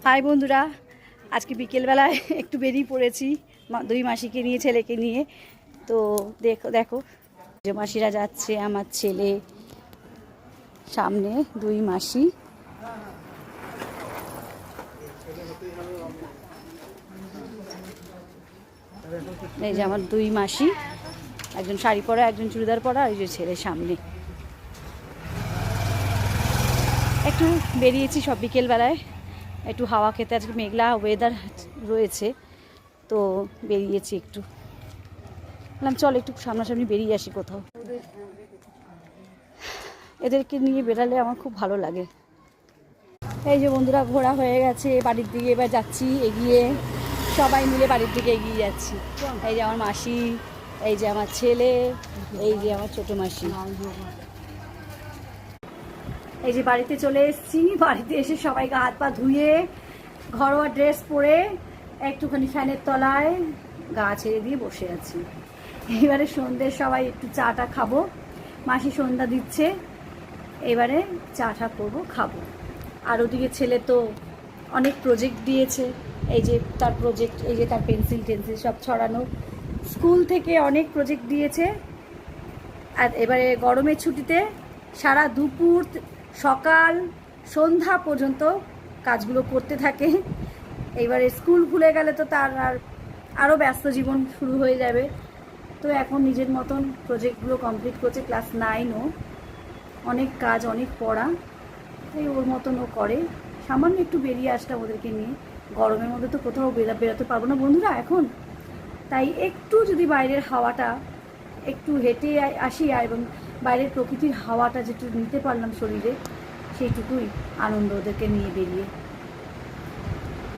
High বন্ধুরা, আজকে বিকেলবেলায় একটু বেরিয়ে পড়েছি দুই মাসিকে নিয়ে, ছেলেকে নিয়ে। তো দেখো দেখো যে মাসিরা যাচ্ছে, আমার ছেলে সামনে, দুই মাসি। এই যে আমার দুই মাসি, একজন শাড়ি পরা, একজন চুড়িদার পরা, আর এই যে ছেলে সামনে। একটু বেরিয়েছি সব বিকেলবেলায় একটু হাওয়া খেতে, আজকে মেঘলা ওয়েদার রয়েছে, তো বেরিয়েছি একটু। বললাম চল একটু সামনাসামনি বেরিয়ে আসি কোথাও। এদেরকে নিয়ে বেরালে আমার খুব ভালো লাগে। এই যে বন্ধুরা, ঘোরা হয়ে গেছে, বাড়ির দিকে এবার যাচ্ছি এগিয়ে, সবাই মিলে বাড়ির দিকে এগিয়ে যাচ্ছি। এই যে আমার মাসি, এই যে আমার ছেলে, এই যে আমার ছোটো মাসি। এই যে বাড়িতে চলে এসেছি। বাড়িতে এসে সবাই গা হাত পা ধুয়ে, ঘরোয়া ড্রেস পরে, একটুখানি ফ্যানের তলায় গা ছেড়ে দিয়ে বসে আছি। এবারে সন্ধ্যে সবাই একটু চাটা খাবো, মাসি সন্ধ্যা দিচ্ছে, এবারে চাটা করবো, খাবো। আর ওদিকে ছেলে তো অনেক প্রজেক্ট দিয়েছে, এই যে তার প্রজেক্ট, এই যে তার পেন্সিল টেন্সিল সব ছড়ানো, স্কুল থেকে অনেক প্রজেক্ট দিয়েছে। আর এবারে গরমের ছুটিতে সারা দুপুর, সকাল, সন্ধ্যা পর্যন্ত কাজগুলো করতে থাকে। এইবারে স্কুল খুলে গেলে তো তার আরও ব্যস্ত জীবন শুরু হয়ে যাবে। তো এখন নিজের মতন প্রজেক্টগুলো কমপ্লিট করছে, ক্লাস 9ও, অনেক কাজ, অনেক পড়া, তাই ওর মতন ও করে। সামান্য একটু বেরিয়ে আসলাম ওদেরকে নিয়ে, গরমের মধ্যে তো কোথাও বেরোতে পারবো না বন্ধুরা এখন, তাই একটু যদি বাইরের হাওয়াটা একটু হেঁটে আসি, এবং বাইরের প্রকৃতির হাওয়াটা যেটু নিতে পারলাম শরীরে, সেইটুকুই আনন্দ ওদেরকে নিয়ে বেরিয়ে।